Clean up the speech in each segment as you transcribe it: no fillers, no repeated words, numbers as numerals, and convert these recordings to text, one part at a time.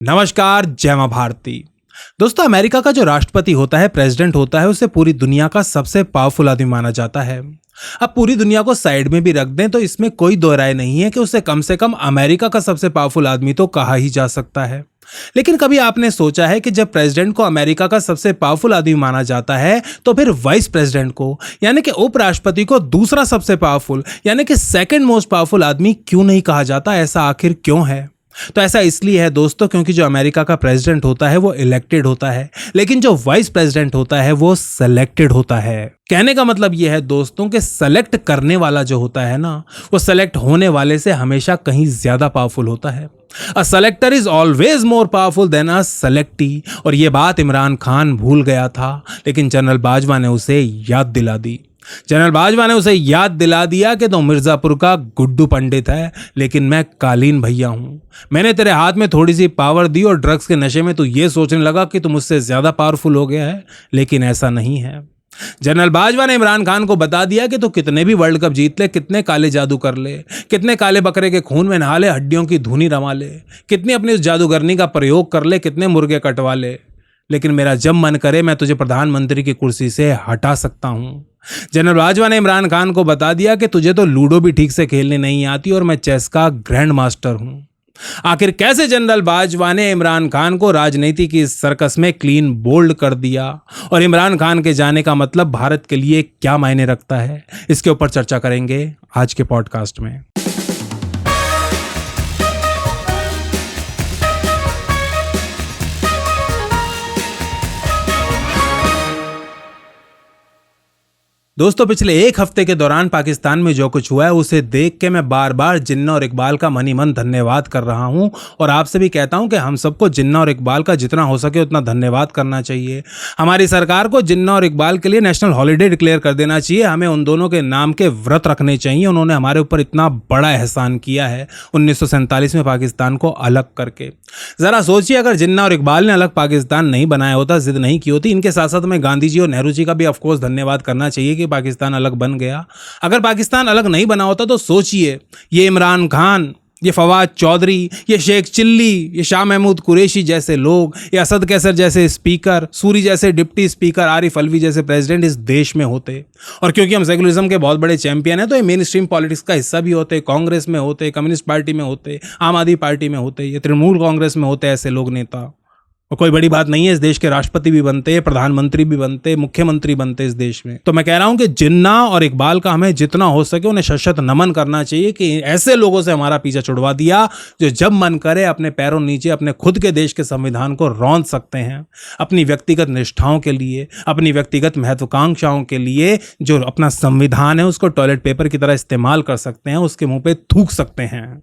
नमस्कार, जय मां भारती। दोस्तों, अमेरिका का जो राष्ट्रपति होता है, प्रेसिडेंट होता है, उसे पूरी दुनिया का सबसे पावरफुल आदमी माना जाता है। अब पूरी दुनिया को साइड में भी रख दें तो इसमें कोई दो राय नहीं है कि उसे कम से कम अमेरिका का सबसे पावरफुल आदमी तो कहा ही जा सकता है। लेकिन कभी आपने सोचा है कि जब प्रेसिडेंट को अमेरिका का सबसे पावरफुल आदमी माना जाता है तो फिर वाइस प्रेसिडेंट को यानी कि उपराष्ट्रपति को दूसरा सबसे पावरफुल यानी कि सेकंड मोस्ट पावरफुल आदमी क्यों नहीं कहा जाता? ऐसा आखिर क्यों है? तो ऐसा इसलिए है दोस्तों, क्योंकि जो अमेरिका का प्रेसिडेंट होता है वो इलेक्टेड होता है, लेकिन जो वाइस प्रेसिडेंट होता है वो सेलेक्टेड होता है। कहने का मतलब यह है दोस्तों कि सेलेक्ट करने वाला जो होता है ना, वो सेलेक्ट होने वाले से हमेशा कहीं ज्यादा पावरफुल होता है। A selector is always more powerful than a selectee. और ये बात इमरान खान भूल गया था, लेकिन जनरल बाजवा ने उसे याद दिला दी। जनरल बाजवा ने उसे याद दिला दिया कि तुम मिर्जापुर का गुड्डू पंडित है, लेकिन मैं कालीन भैया हूं। मैंने तेरे हाथ में थोड़ी सी पावर दी और ड्रग्स के नशे में तू ये सोचने लगा कि तुम मुझसे ज्यादा पावरफुल हो गया है, लेकिन ऐसा नहीं है। जनरल बाजवा ने इमरान खान को बता दिया कि तू कितने भी वर्ल्ड कप जीत ले, कितने काले जादू कर ले, कितने काले बकरे के खून में नहा ले, हड्डियों की धूनी रमा ले, कितनी अपनी उस जादूगरनी का प्रयोग कर ले, कितने मुर्गे कटवा ले, लेकिन मेरा जब मन करे मैं तुझे प्रधानमंत्री की कुर्सी से हटा सकता हूं। जनरल बाजवा ने इमरान खान को बता दिया कि तुझे तो लूडो भी ठीक से खेलने नहीं आती और मैं चेस का ग्रैंड मास्टर हूं। आखिर कैसे जनरल बाजवा ने इमरान खान को राजनीति की इस सर्कस में क्लीन बोल्ड कर दिया और इमरान खान के जाने का मतलब भारत के लिए क्या मायने रखता है, इसके ऊपर चर्चा करेंगे आज के पॉडकास्ट में। दोस्तों, पिछले एक हफ्ते के दौरान पाकिस्तान में जो कुछ हुआ है उसे देख के मैं बार बार जिन्ना और इकबाल का मन ही मन धन्यवाद कर रहा हूं और आपसे भी कहता हूं कि हम सबको जिन्ना और इकबाल का जितना हो सके उतना धन्यवाद करना चाहिए। हमारी सरकार को जिन्ना और इकबाल के लिए नेशनल हॉलीडे डिक्लेयर कर देना चाहिए। हमें उन दोनों के नाम के व्रत रखने चाहिए। उन्होंने हमारे ऊपर इतना बड़ा एहसान किया है 1947 में पाकिस्तान को अलग करके। जरा सोचिए, अगर जिन्ना और इकबाल ने अलग पाकिस्तान नहीं बनाया होता, जिद नहीं की होती, इनके साथ साथ में गांधी जी और नेहरू जी का भी ऑफकोर्स धन्यवाद करना चाहिए कि पाकिस्तान अलग बन गया। अगर पाकिस्तान अलग नहीं बना होता तो सोचिए, ये इमरान खान, ये फवाद चौधरी, ये शेख चिल्ली, ये शाह महमूद कुरैशी जैसे लोग, ये असद कैसर जैसे स्पीकर, सूरी जैसे डिप्टी स्पीकर, आरिफ अलवी जैसे प्रेसिडेंट इस देश में होते। और क्योंकि हम सेकुलरिज्म के बहुत बड़े चैंपियन हैं तो ये मेन स्ट्रीम पॉलिटिक्स का हिस्सा भी होते, कांग्रेस में होते, कम्युनिस्ट पार्टी में होते, आम आदमी पार्टी में होते, ये तृणमूल कांग्रेस में होते ऐसे लोग नेता। और कोई बड़ी बात नहीं है, इस देश के राष्ट्रपति भी बनते, प्रधानमंत्री भी बनते, मुख्यमंत्री बनते इस देश में। तो मैं कह रहा हूं कि जिन्ना और इकबाल का हमें जितना हो सके उन्हें शत नमन करना चाहिए कि ऐसे लोगों से हमारा पीछा छुड़वा दिया जो जब मन करे अपने पैरों नीचे अपने खुद के देश के संविधान को रौंद सकते हैं, अपनी व्यक्तिगत निष्ठाओं के लिए, अपनी व्यक्तिगत महत्वाकांक्षाओं के लिए जो अपना संविधान है उसको टॉयलेट पेपर की तरह इस्तेमाल कर सकते हैं, उसके मुंह पे थूक सकते हैं।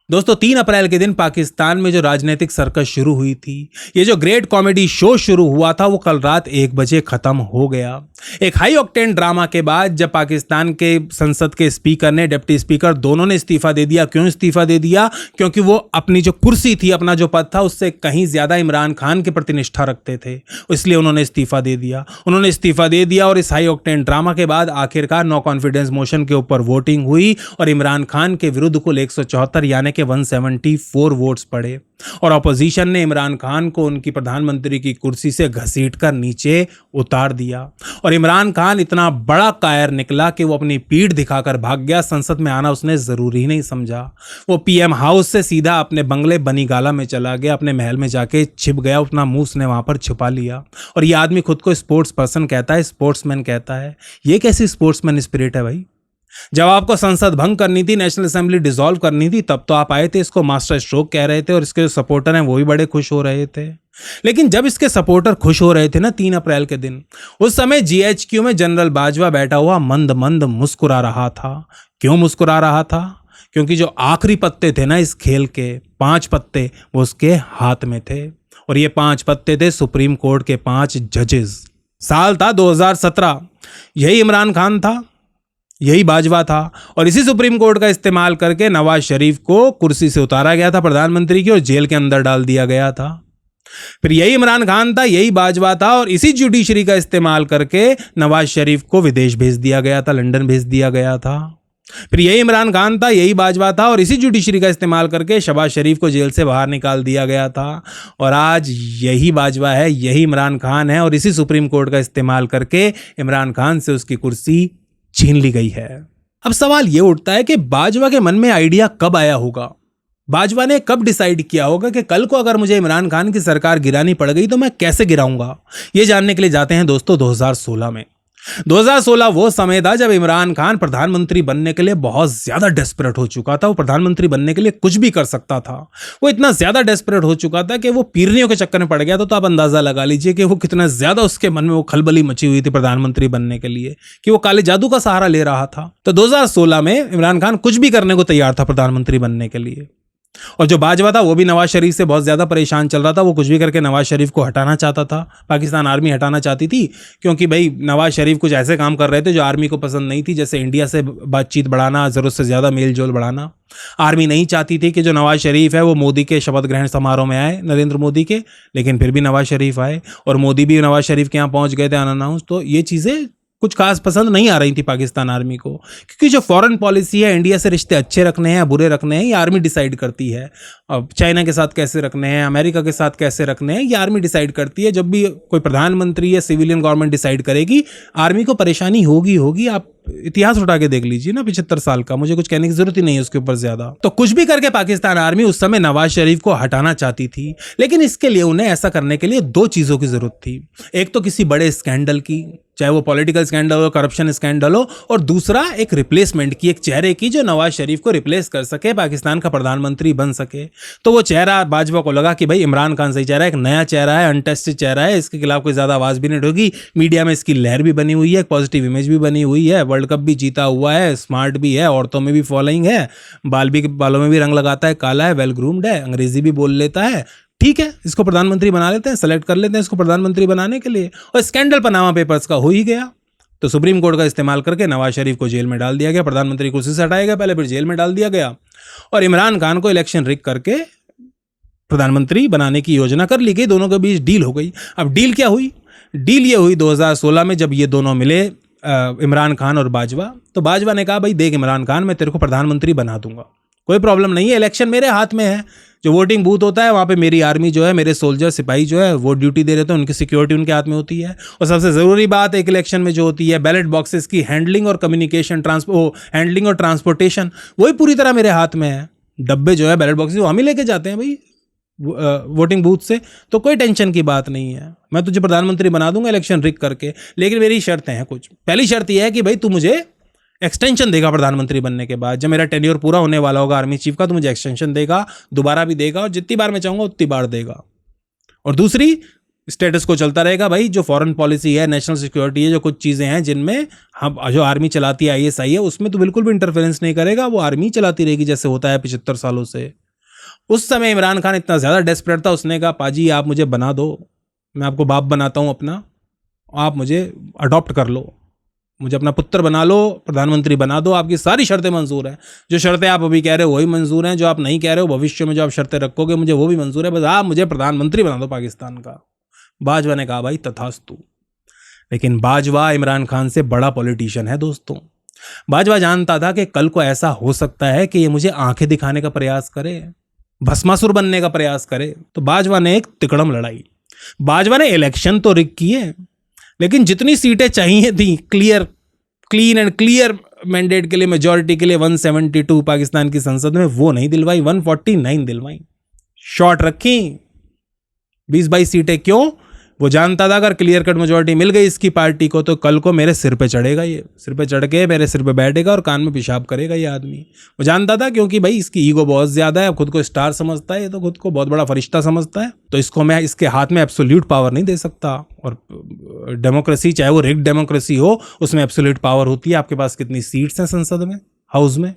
दोस्तों, 3 अप्रैल के दिन पाकिस्तान में जो राजनीतिक सर्कस शुरू हुई थी, ये जो ग्रेट कॉमेडी शो शुरू हुआ था, वो कल रात 1 बजे खत्म हो गया। एक हाई ऑक्टेन ड्रामा के बाद जब पाकिस्तान के संसद के स्पीकर ने, डिप्टी स्पीकर दोनों ने इस्तीफा दे दिया। क्यों इस्तीफा दे दिया? क्योंकि वो अपनी जो कुर्सी थी, अपना जो पद था, उससे कहीं ज्यादा इमरान खान के प्रति निष्ठा रखते थे, इसलिए उन्होंने इस्तीफा दे दिया। उन्होंने इस्तीफा दे दिया और इस हाई ऑक्टेन ड्रामा के बाद आखिरकार नो कॉन्फिडेंस मोशन के ऊपर वोटिंग हुई और इमरान खान के विरुद्ध कुल 174 यानी के 174 वोट्स पड़े और ऑपोजिशन ने इमरान खान को उनकी प्रधानमंत्री की कुर्सी से घसीटकर नीचे उतार दिया। और इमरान खान इतना बड़ा कायर निकला कि वो अपनी पीठ दिखाकर भाग गया। संसद में आना उसने जरूरी नहीं समझा। वो पीएम हाउस से सीधा अपने बंगले बनीगाला में चला गया, अपने महल में जाके छिप गया, अपना मुंह उसने वहां पर छुपा लिया। और ये आदमी खुद को स्पोर्ट्स पर्सन कहता है, स्पोर्ट्समैन कहता है। ये कैसी स्पोर्ट्समैन स्पिरिट है भाई? जब आपको संसद भंग करनी थी, नेशनल असेंबली डिसॉल्व करनी थी, तब तो आप आए थे, इसको मास्टर स्ट्रोक कह रहे थे और इसके जो सपोर्टर हैं वो भी बड़े खुश हो रहे थे। लेकिन जब इसके सपोर्टर खुश हो रहे थे ना 3 अप्रैल के दिन, उस समय जीएचक्यू में जनरल बाजवा बैठा हुआ मंद मंद मुस्कुरा रहा था। क्यों मुस्कुरा रहा था? क्योंकि जो आखिरी पत्ते थे ना इस खेल के, 5 पत्ते, वो उसके हाथ में थे और ये 5 पत्ते थे सुप्रीम कोर्ट के 5 जजेस। साल था 2017, यही इमरान खान था, यही बाजवा था और इसी सुप्रीम कोर्ट का इस्तेमाल करके नवाज शरीफ को कुर्सी से उतारा गया था प्रधानमंत्री की और जेल के अंदर डाल दिया गया था। फिर यही इमरान खान था, यही बाजवा था और इसी जुडिशरी का इस्तेमाल करके नवाज शरीफ को विदेश भेज दिया गया था, लंदन भेज दिया गया था। फिर यही इमरान खान था, यही बाजवा था, और इसी जुडिशरी का इस्तेमाल करके शहबाज शरीफ को जेल से बाहर निकाल दिया गया था। और आज यही बाजवा है, यही इमरान खान है, और इसी सुप्रीम कोर्ट का इस्तेमाल करके इमरान खान से उसकी कुर्सी छीन ली गई है। अब सवाल ये उठता है कि बाजवा के मन में आइडिया कब आया होगा, बाजवा ने कब डिसाइड किया होगा कि कल को अगर मुझे इमरान खान की सरकार गिरानी पड़ गई तो मैं कैसे गिराऊंगा। ये जानने के लिए जाते हैं दोस्तों 2016 में। 2016 वो समय था जब इमरान खान प्रधानमंत्री बनने के लिए बहुत ज्यादा डेस्परेट हो चुका था। वो प्रधानमंत्री बनने के लिए कुछ भी कर सकता था। वो इतना ज्यादा डेस्परेट हो चुका था कि वो पीरनियों के चक्कर में पड़ गया था। तो आप अंदाजा लगा लीजिए कि वो कितना ज्यादा उसके मन में वो खलबली मची हुई थी प्रधानमंत्री बनने के लिए, कि वो काले जादू का सहारा ले रहा था। तो 2016 में इमरान खान कुछ भी करने को तैयार था प्रधानमंत्री बनने के लिए। और जो बाजवा था वो भी नवाज शरीफ से बहुत ज्यादा परेशान चल रहा था। वो कुछ भी करके नवाज शरीफ को हटाना चाहता था, पाकिस्तान आर्मी हटाना चाहती थी, क्योंकि भाई नवाज शरीफ कुछ ऐसे काम कर रहे थे जो आर्मी को पसंद नहीं थी, जैसे इंडिया से बातचीत बढ़ाना, जरूरत से ज्यादा मेल जोल बढ़ाना। आर्मी नहीं चाहती थी कि जो नवाज शरीफ है वो मोदी के शपथ ग्रहण समारोह में आए, नरेंद्र मोदी के, लेकिन फिर भी नवाज शरीफ आए और मोदी भी नवाज शरीफ के यहाँ पहुंच गए थे अनअनाउंस। तो ये चीजें कुछ खास पसंद नहीं आ रही थी पाकिस्तान आर्मी को, क्योंकि जो फॉरेन पॉलिसी है, इंडिया से रिश्ते अच्छे रखने हैं या बुरे रखने हैं, ये आर्मी डिसाइड करती है। अब चाइना के साथ कैसे रखने हैं, अमेरिका के साथ कैसे रखने हैं, ये आर्मी डिसाइड करती है। जब भी कोई प्रधानमंत्री या सिविलियन गवर्नमेंट डिसाइड करेगी, आर्मी को परेशानी होगी। आप इतिहास उठा के देख लीजिए ना 75 साल का, मुझे कुछ कहने की जरूरत ही नहीं है उसके ऊपर ज्यादा। तो कुछ भी करके पाकिस्तान आर्मी उस समय नवाज शरीफ को हटाना चाहती थी, लेकिन इसके लिए उन्हें ऐसा करने के लिए दो चीजों की जरूरत थी। एक तो किसी बड़े स्कैंडल की, चाहे वो पॉलिटिकल स्कैंडल हो, करप्शन स्कैंडल हो, और दूसरा एक रिप्लेसमेंट की, एक चेहरे की जो नवाज शरीफ को रिप्लेस कर सके, पाकिस्तान का प्रधानमंत्री बन सके। तो वो चेहरा बाजवा को लगा कि भाई इमरान खान सही चेहरा है, एक नया चेहरा है, अनटेस्टेड चेहरा है, इसके खिलाफ कोई ज्यादा आवाज भी नहीं उठेगी। मीडिया में इसकी लहर भी बनी हुई है, पॉजिटिव इमेज भी बनी हुई है, वर्ल्ड कप भी जीता हुआ है, स्मार्ट भी है, औरतों में भी फॉलोइंग है, बालों में भी रंग लगाता है, काला है, वेल ग्रूम्ड है, अंग्रेजी भी बोल लेता है। ठीक है, इसको प्रधानमंत्री बना लेते हैं, सेलेक्ट कर लेते हैं इसको प्रधानमंत्री बनाने के लिए। और स्कैंडल पनामा पेपर्स का हो ही गया। तो सुप्रीम कोर्ट का इस्तेमाल करके नवाज शरीफ को जेल में डाल दिया गया, प्रधानमंत्री कुर्सी से हटाया गया पहले, फिर जेल में डाल दिया गया, और इमरान खान को इलेक्शन रिग करके प्रधानमंत्री बनाने की योजना कर ली गई। दोनों के बीच डील हो गई। अब डील क्या हुई? डील ये हुई 2016 में जब ये दोनों मिले, इमरान खान और बाजवा। तो बाजवा ने कहा भाई देख इमरान खान, मैं तेरे को प्रधानमंत्री बना दूंगा, कोई प्रॉब्लम नहीं है, इलेक्शन मेरे हाथ में है। जो वोटिंग बूथ होता है वहाँ पे मेरी आर्मी जो है, मेरे सोल्जर सिपाही जो है वो ड्यूटी दे रहे थे, उनकी सिक्योरिटी उनके हाथ में होती है। और सबसे ज़रूरी बात एक इलेक्शन में जो होती है, बैलेट बॉक्सेस की हैंडलिंग और कम्युनिकेशन, हैंडलिंग और ट्रांसपोर्टेशन, वही पूरी तरह मेरे हाथ में है। डब्बे जो है बैलेट बॉक्सेस वो हम ही लेके जाते हैं भाई वोटिंग बूथ से, तो कोई टेंशन की बात नहीं है। मैं तुझे प्रधानमंत्री बना दूंगा इलेक्शन रिग करके, लेकिन मेरी शर्तें हैं कुछ। पहली शर्त यह है कि भाई तू मुझे एक्सटेंशन देगा प्रधानमंत्री बनने के बाद, जब मेरा टेन्योर पूरा होने वाला होगा आर्मी चीफ का, तो मुझे एक्सटेंशन देगा, दोबारा भी देगा, और जितनी बार मैं चाहूंगा उतनी बार देगा। और दूसरी, स्टेटस को चलता रहेगा भाई, जो फॉरेन पॉलिसी है, नेशनल सिक्योरिटी है, जो कुछ चीज़ें हैं जिनमें हम जो आर्मी चलाती है, ISI है, उसमें तो बिल्कुल भी इंटरफेरेंस नहीं करेगा, वो आर्मी चलाती रहेगी जैसे होता है 75 सालों से। उस समय इमरान खान इतना ज़्यादा डेस्परेट था, उसने कहा पाजी आप मुझे बना दो, मैं आपको बाप बनाता हूँ अपना, आप मुझे अडॉप्ट कर लो, मुझे अपना पुत्र बना लो, प्रधानमंत्री बना दो, आपकी सारी शर्तें मंजूर हैं। जो शर्तें आप अभी कह रहे हो वही मंजूर हैं, जो आप नहीं कह रहे हो भविष्य में जो आप शर्तें रखोगे मुझे वो भी मंजूर है, बस आप मुझे प्रधानमंत्री बना दो पाकिस्तान का। बाजवा ने कहा भाई तथास्तु। लेकिन बाजवा इमरान खान से बड़ा पॉलिटिशियन है दोस्तों। बाजवा जानता था कि कल को ऐसा हो सकता है कि ये मुझे आंखें दिखाने का प्रयास करे, भस्मासुर बनने का प्रयास करे। तो बाजवा ने एक तिकड़म लड़ाई। बाजवा ने इलेक्शन तो रिग किए, लेकिन जितनी सीटें चाहिए थी क्लीन एंड क्लियर मैंडेट के लिए, मेजॉरिटी के लिए 172 पाकिस्तान की संसद में, वो नहीं दिलवाई, 149 दिलवाई। शॉर्ट रखी 20-22 सीटें। क्यों? वो जानता था अगर क्लियर कट मेजॉरिटी मिल गई इसकी पार्टी को तो कल को मेरे सिर पे चढ़ेगा, ये सिर पे चढ़ के मेरे सिर पे बैठेगा और कान में पेशाब करेगा ये आदमी। वो जानता था क्योंकि भाई इसकी ईगो बहुत ज्यादा है, खुद को स्टार समझता है, ये तो खुद को बहुत बड़ा फरिश्ता समझता है, तो इसको मैं इसके हाथ में एब्सोल्यूट पावर नहीं दे सकता। और डेमोक्रेसी, चाहे वो रिग्ड डेमोक्रेसी हो, उसमें एब्सोल्यूट पावर होती है। आपके पास कितनी सीट्स हैं संसद में, हाउस में,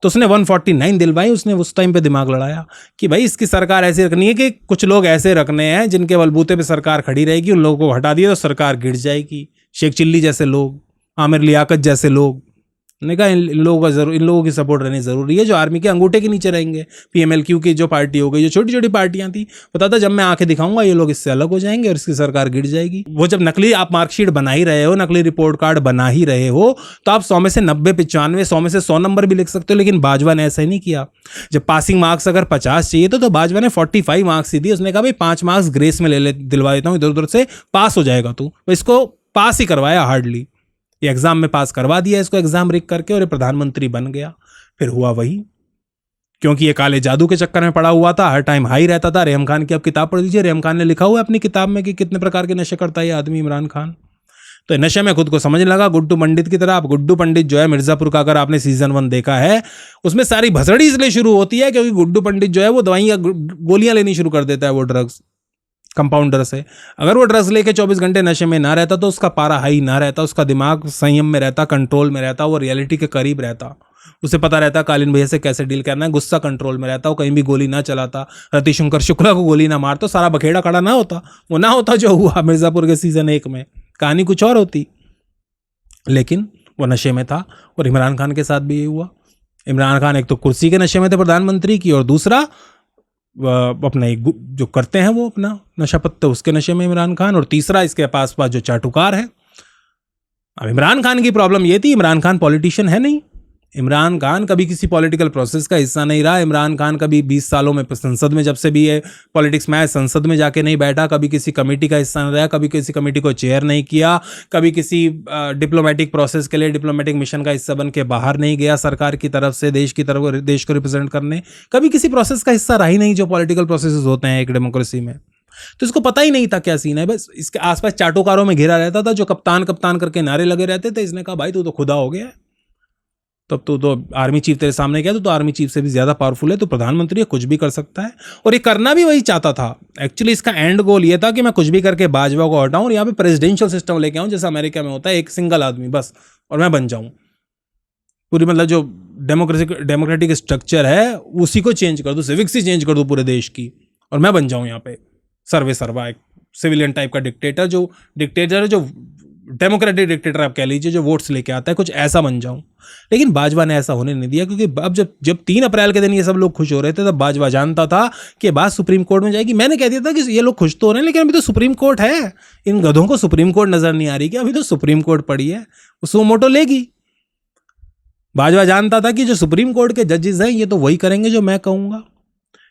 तो उसने 149 दिलवाई। उसने उस टाइम पे दिमाग लड़ाया कि भाई इसकी सरकार ऐसी रखनी है कि कुछ लोग ऐसे रखने हैं जिनके बलबूते पे सरकार खड़ी रहेगी, उन लोगों को हटा दिया तो सरकार गिर जाएगी। शेख चिल्ली जैसे लोग, आमिर लियाकत जैसे लोग, मैंने कहा इन लोगों की सपोर्ट रहनी ज़रूरी है जो आर्मी के अंगूठे के नीचे रहेंगे। PMLQ की जो पार्टी हो गई, जो छोटी छोटी पार्टियां थी, पता था जब मैं आंखें दिखाऊंगा ये लोग इससे अलग हो जाएंगे और इसकी सरकार गिर जाएगी। वो जब नकली आप मार्कशीट बना ही रहे हो, नकली रिपोर्ट कार्ड बना ही रहे हो, तो आप 100 में से 90, 95, 100 में से 100 नंबर भी लिख सकते हो। लेकिन बाजवा ने ऐसा ही नहीं किया। जब पासिंग मार्क्स अगर 50 चाहिए तो बाजवा ने 45 मार्क्स ही दिए। उसने कहा भाई 5 मार्क्स ग्रेस में दिलवा देता हूँ, इधर उधर से पास हो जाएगा तू। तो इसको पास ही करवाया हार्डली, ये एग्जाम में पास करवा दिया इसको, एग्जाम रिक करके, और ये प्रधानमंत्री बन गया। फिर हुआ वही, क्योंकि ये काले जादू के चक्कर में पड़ा हुआ था, हर टाइम हाई रहता था। रेहम खान की आप किताब पढ़ लीजिए, रेहम खान ने लिखा हुआ है अपनी किताब में कि कितने प्रकार के नशे करता है ये आदमी इमरान खान। तो नशे में खुद को समझने लगा गुड्डू पंडित की तरह। आप गुड्डू पंडित जो है मिर्जापुर का, अगर आपने सीजन 1 देखा है, उसमें सारी भसड़ी इसलिए शुरू होती है क्योंकि गुड्डू पंडित जो है वो दवाइयाँ गोलियां लेनी शुरू कर देता है, वो ड्रग्स कंपाउंडर से। अगर वो ड्रग्स लेके 24 घंटे नशे में ना रहता तो उसका पारा हाई ना रहता, उसका दिमाग संयम में रहता, कंट्रोल में रहता, वो रियलिटी के करीब रहता, उसे पता रहता कालीन भैया से कैसे डील करना है, गुस्सा कंट्रोल में रहता, वो कहीं भी गोली ना चलाता, रतिशंकर शुक्ला को गोली ना मारता, सारा बखेड़ा खड़ा ना होता, वो ना होता जो हुआ मिर्जापुर के सीजन 1 में। कहानी कुछ और होती, लेकिन वो नशे में था। और इमरान खान के साथ भी ये हुआ। इमरान खान एक तो कुर्सी के नशे में थे प्रधानमंत्री की, और दूसरा अपना जो करते हैं वो अपना नशा पत्ते, उसके नशे में इमरान खान, और तीसरा इसके पास जो चाटुकार है। अब इमरान खान की प्रॉब्लम ये थी, इमरान खान पॉलिटिशियन है नहीं। इमरान खान कभी किसी पॉलिटिकल प्रोसेस का हिस्सा नहीं रहा। इमरान खान कभी 20 सालों में संसद में, जब से भी ये पॉलिटिक्स में आया, संसद में जाके नहीं बैठा, कभी किसी कमेटी का हिस्सा नहीं रहा, कभी किसी कमेटी को चेयर नहीं किया, कभी किसी डिप्लोमेटिक प्रोसेस के लिए डिप्लोमेटिक मिशन का हिस्सा बन के बाहर नहीं गया सरकार की तरफ से, देश को रिप्रेजेंट करने, कभी किसी प्रोसेस का हिस्सा रहा ही नहीं जो पॉलिटिकल प्रोसेस होते हैं एक डेमोक्रेसी में। तो इसको पता ही नहीं था क्या सीन है। बस इसके आसपास चाटुकारों में घिरा रहता था जो कप्तान कप्तान करके नारे लगे रहते थे। इसने कहा भाई तू तो खुदा हो गया है, तब तो आर्मी चीफ तेरे सामने गया तो आर्मी चीफ से भी ज्यादा पावरफुल है, तो प्रधानमंत्री कुछ भी कर सकता है। और ये करना भी वही चाहता था। एक्चुअली इसका एंड गोल ये था कि मैं कुछ भी करके बाजवा को हटाऊं और यहाँ पे प्रेसिडेंशियल सिस्टम लेके आऊं, जैसा अमेरिका में होता है, एक सिंगल आदमी बस, और मैं बन जाऊं पूरी, मतलब जो डेमोक्रेटिक स्ट्रक्चर है उसी को चेंज कर दूं, सिविक्स ही चेंज कर दूं पूरे देश की, और मैं बन जाऊं यहाँ पे सर्वा एक सिविलियन टाइप का डिक्टेटर, जो डेमोक्रेटिक डिक्टेटर आप कह लीजिए, जो वोट्स लेके आता है, कुछ ऐसा बन जाऊं। लेकिन बाजवा ने ऐसा होने नहीं दिया, क्योंकि अब जब 3 अप्रैल के दिन ये सब लोग खुश हो रहे थे, तब बाजवा जानता था कि बात सुप्रीम कोर्ट में जाएगी। मैंने कह दिया था कि ये लोग खुश तो हो रहे हैं, लेकिन अभी तो सुप्रीम कोर्ट है, इन गधों को सुप्रीम कोर्ट नजर नहीं आ रही कि अभी तो सुप्रीम कोर्ट पड़ी है, वो सो मोटो लेगी। बाजवा जानता था कि जो सुप्रीम कोर्ट के जजेस हैं ये तो वही करेंगे जो मैं कहूंगा।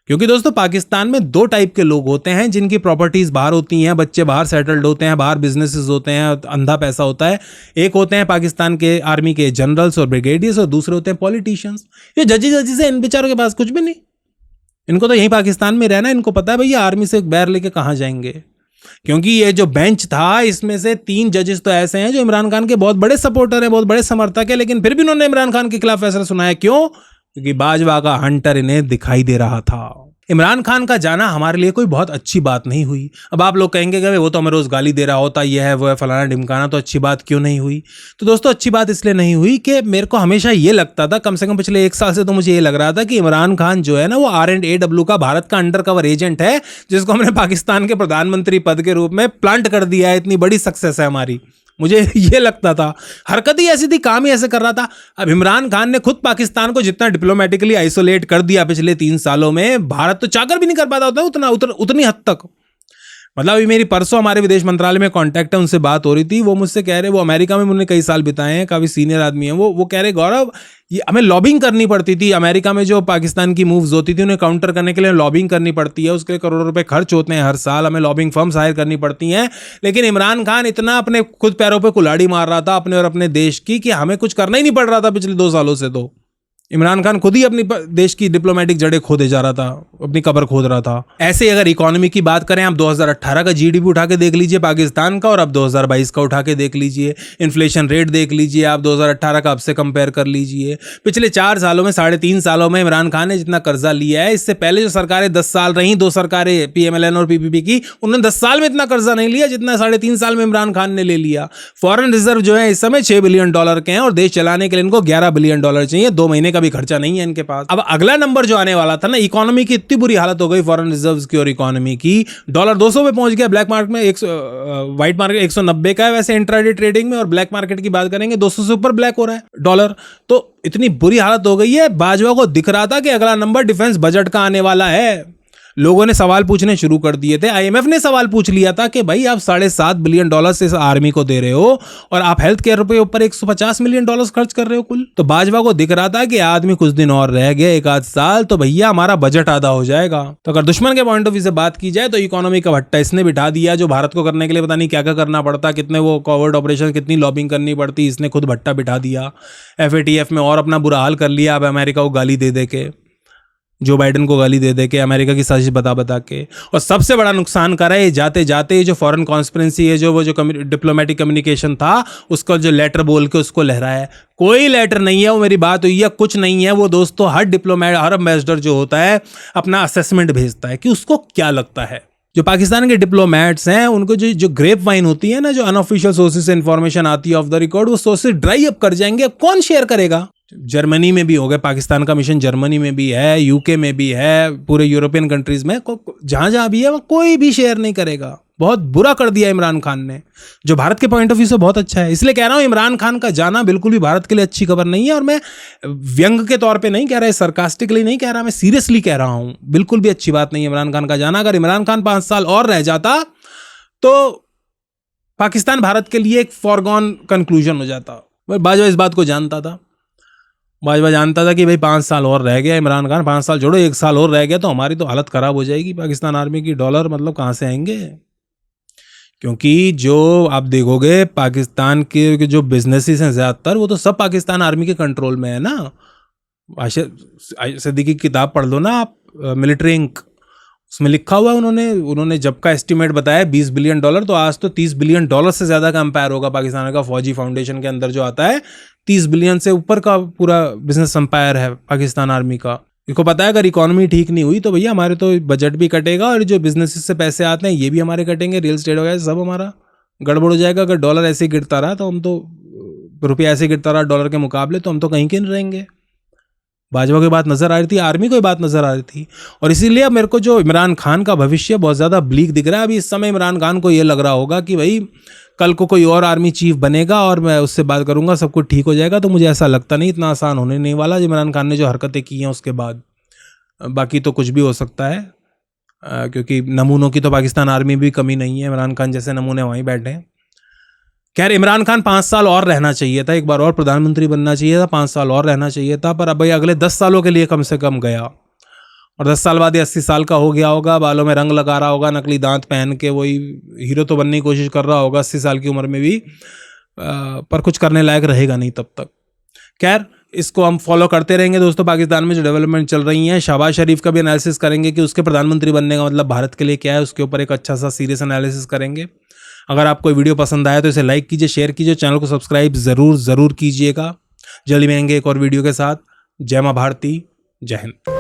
क्योंकि दोस्तों पाकिस्तान में 2 टाइप के लोग होते हैं जिनकी प्रॉपर्टीज बाहर होती हैं, बच्चे बाहर सेटल्ड होते हैं, बाहर बिजनेसेस होते हैं, अंधा पैसा होता है। एक होते हैं पाकिस्तान के आर्मी के जनरल्स और ब्रिगेडियर्स, और दूसरे होते हैं पॉलिटिशियंस। ये जजेस हैं, इन बेचारों के पास कुछ भी नहीं, इनको तो यहीं पाकिस्तान में रहना है। इनको पता है भैया आर्मी से बैर लेके कहाँ जाएंगे। क्योंकि ये जो बेंच था इसमें से 3 जजेस तो ऐसे हैं जो इमरान खान के बहुत बड़े सपोर्टर हैं, बहुत बड़े समर्थक हैं, लेकिन फिर भी उन्होंने इमरान खान के खिलाफ फैसला सुनाया। क्यों? क्योंकि बाजवा का हंटर इन्हें दिखाई दे रहा था। इमरान खान का जाना हमारे लिए कोई बहुत अच्छी बात नहीं हुई। अब आप लोग कहेंगे कि वो तो हमें रोज गाली दे रहा होता, ये है वो है फलाना ढिमकाना, तो अच्छी बात क्यों नहीं हुई? तो दोस्तों अच्छी बात इसलिए नहीं हुई कि मेरे को हमेशा ये लगता था, कम से कम पिछले 1 साल से तो मुझे ये लग रहा था कि इमरान खान जो है ना, वो R&AW का भारत का अंडर कवर एजेंट है, जिसको हमने पाकिस्तान के प्रधानमंत्री पद के रूप में प्लांट कर दिया है। इतनी बड़ी सक्सेस है हमारी, मुझे ये लगता था। हरकत ही ऐसी थी, काम ही ऐसे कर रहा था। अब इमरान खान ने खुद पाकिस्तान को जितना डिप्लोमेटिकली आइसोलेट कर दिया पिछले 3 सालों में, भारत तो चाकर भी नहीं कर पाता होता उतनी हद तक। मतलब अभी मेरी परसों हमारे विदेश मंत्रालय में कांटेक्ट है, उनसे बात हो रही थी। वो मुझसे कह रहे, वो अमेरिका में उन्होंने कई साल बिताए हैं, काफ़ी सीनियर आदमी हैं वो कह रहे गौरव ये हमें लॉबिंग करनी पड़ती थी। अमेरिका में जो पाकिस्तान की मूव्स होती थी उन्हें काउंटर करने के लिए लॉबिंग करनी पड़ती है, उसके लिए करोड़ों रुपए खर्च होते हैं हर साल, हमें लॉबिंग फर्म्स हायर करनी पड़ती हैं। लेकिन इमरान खान इतना अपने खुद पैरों पर कुल्हाड़ी मार रहा था अपने और अपने देश की, कि हमें कुछ करना ही नहीं पड़ रहा था पिछले 2 सालों से। तो इमरान खान खुद ही अपनी देश की डिप्लोमेटिक जड़ें खोदे जा रहा था, अपनी कब्र खोद रहा था। ऐसे अगर इकोनॉमी की बात करें, आप 2018 का GDP उठा के देख लीजिए पाकिस्तान का, और अब 2022 का उठा के देख लीजिए। इन्फ्लेशन रेट देख लीजिए आप 2018 का, अब से कंपेयर कर लीजिए। पिछले 4 सालों में, 3.5 सालों में इमरान खान ने जितना कर्जा लिया है, इससे पहले जो सरकारें 10 साल रही, 2 सरकारें PMLN और PPP की, उन्होंने 10 साल में इतना कर्जा नहीं लिया जितना 3.5 साल में इमरान खान ने ले लिया। फॉरेन रिजर्व जो है इस समय $6 बिलियन के हैं, और देश चलाने के लिए इनको $11 बिलियन चाहिए। 2 महीने का भी खर्चा नहीं है इनके पास। अब अगला नंबर जो आने वाला था ना, इकोनॉमी की इतनी बुरी हालत हो गई फॉरेन रिजर्व्स की और इकोनॉमी की, डॉलर 200 पे पहुंच गया, ब्लैक मार्केट में व्हाइट मार्केट 190 का है वैसे इंट्राडे ट्रेडिंग में, और ब्लैक मार्केट की बात करेंगे 200 से ऊपर ब्लैक हो रहा है डॉलर। तो इतनी बुरी हालत हो गई है, बाजवा को दिख रहा था कि अगला नंबर डिफेंस बजट का आने वाला है। लोगों ने सवाल पूछने शुरू कर दिए थे, आईएमएफ ने सवाल पूछ लिया था कि भाई आप $7.5 बिलियन से इस आर्मी को दे रहे हो और आप हेल्थ केयर पे ऊपर $150 मिलियन खर्च कर रहे हो कुल। तो बाजवा को दिख रहा था कि आदमी कुछ दिन और रह गया, 1 आध साल, तो भैया हमारा बजट आधा हो जाएगा। तो अगर दुश्मन के पॉइंट ऑफ व्यू से बात की जाए तो इकोनॉमी का भट्टा इसने बिठा दिया, जो भारत को करने के लिए पता नहीं क्या क्या करना पड़ता, कितने वो कॉवर्ड ऑपरेशन, कितनी लॉबिंग करनी पड़ती, इसने खुद भट्टा बिठा दिया। FATF में और अपना बुरा हाल कर लिया। अब अमेरिका को गाली दे दे के, जो बाइडेन को गाली दे दे के, अमेरिका की साजिश बता बता के, और सबसे बड़ा नुकसान करा है जाते जाते जो फॉरेन कॉन्स्पिरेंसी है, वो जो डिप्लोमेटिक कम्युनिकेशन था, उसका जो लेटर बोल के उसको लहराया है। कोई लेटर नहीं है, वो मेरी बात हुई है, कुछ नहीं है वो दोस्तों। हर डिप्लोमेट, हर एम्बेसडर जो होता है अपना असेसमेंट भेजता है कि उसको क्या लगता है। जो पाकिस्तान के डिप्लोमेट्स हैं उनको जो ग्रेप वाइन होती है ना, जो अनऑफिशियल सोर्सेज से इंफॉर्मेशन आती है ऑफ द रिकॉर्ड, वो सोर्सेज ड्राई अप कर जाएंगे। कौन शेयर करेगा? जर्मनी में भी हो गया, पाकिस्तान का मिशन जर्मनी में भी है, यूके में भी है, पूरे यूरोपियन कंट्रीज में, जहां जहां भी है वह कोई भी शेयर नहीं करेगा। बहुत बुरा कर दिया इमरान खान ने, जो भारत के पॉइंट ऑफ व्यू से बहुत अच्छा है। इसलिए कह रहा हूं इमरान खान का जाना बिल्कुल भी भारत के लिए अच्छी खबर नहीं है। और मैं व्यंग के तौर पे नहीं कह रहा, सरकास्टिकली नहीं कह रहा, मैं सीरियसली कह रहा हूं, बिल्कुल भी अच्छी बात नहीं है इमरान खान का जाना। अगर इमरान खान 5 साल और रह जाता तो पाकिस्तान भारत के लिए एक फॉरगॉन कंक्लूजन हो जाता। बाजवा इस बात को जानता था, बाजवा जानता था कि भाई 5 साल और रह गया इमरान खान, 5 साल छोड़ो 1 साल और रह गया तो हमारी तो हालत खराब हो जाएगी पाकिस्तान आर्मी की। डॉलर मतलब कहाँ से आएंगे? क्योंकि जो आप देखोगे पाकिस्तान के जो बिजनेसेस हैं ज़्यादातर, वो तो सब पाकिस्तान आर्मी के कंट्रोल में है ना। आशिफ सिद्दीकी की किताब पढ़ लो ना आप, मिलिट्री इंक, उसमें लिखा हुआ है उन्होंने जब का एस्टिमेट बताया $20 बिलियन, तो आज तो $30 बिलियन से ज़्यादा का एम्पायर होगा पाकिस्तान का। फौजी फाउंडेशन के अंदर जो आता है 30 बिलियन से ऊपर का पूरा बिजनेस एम्पायर है पाकिस्तान आर्मी का। इनको पता है अगर इकोनॉमी ठीक नहीं हुई तो भैया हमारे तो बजट भी कटेगा और जो बिजनेस से पैसे आते हैं ये भी हमारे कटेंगे, रियल एस्टेट वगैरह सब हमारा गड़बड़ हो जाएगा। अगर डॉलर ऐसे गिरता रहा तो हम तो, रुपया ऐसे गिरता रहा डॉलर के मुकाबले, तो हम तो कहीं के नहीं रहेंगे। बाजवा की बात नजर आ रही थी, आर्मी को बात नजर आ रही थी, और इसीलिए अब मेरे को जो इमरान खान का भविष्य बहुत ज़्यादा ब्लीक दिख रहा है। अभी इस समय इमरान खान को ये लग रहा होगा कि भाई कल को कोई और आर्मी चीफ बनेगा और मैं उससे बात करूंगा, सब कुछ ठीक हो जाएगा। तो मुझे ऐसा लगता नहीं, इतना आसान होने नहीं वाला इमरान खान ने जो हरकतें की हैं उसके बाद। बाकी तो कुछ भी हो सकता है, क्योंकि नमूनों की तो पाकिस्तान आर्मी भी कमी नहीं है, इमरान खान जैसे नमूने वहीं बैठे हैं। खैर, इमरान खान 5 साल और रहना चाहिए था, एक बार और प्रधानमंत्री बनना चाहिए था, 5 साल और रहना चाहिए था, पर अब भाई अगले 10 सालों के लिए कम से कम गया, और 10 साल बाद ये 80 साल का हो गया होगा, बालों में रंग लगा रहा होगा, नकली दांत पहन के वही हीरो तो बनने की कोशिश कर रहा होगा 80 साल की उम्र में भी, पर कुछ करने लायक रहेगा नहीं तब तक। खैर, इसको हम फॉलो करते रहेंगे दोस्तों। पाकिस्तान में जो डेवलपमेंट चल रही हैं, शहबाज शरीफ का भी एनालिसिस करेंगे कि उसके प्रधानमंत्री बनने का मतलब भारत के लिए क्या है, उसके ऊपर एक अच्छा सा सीरियस एनालिसिस करेंगे। अगर आपको वीडियो पसंद आया तो इसे लाइक कीजिए, शेयर कीजिए, चैनल को सब्सक्राइब ज़रूर कीजिएगा। जल्दी मिलेंगे एक और वीडियो के साथ। जय मां भारती, जय हिंद।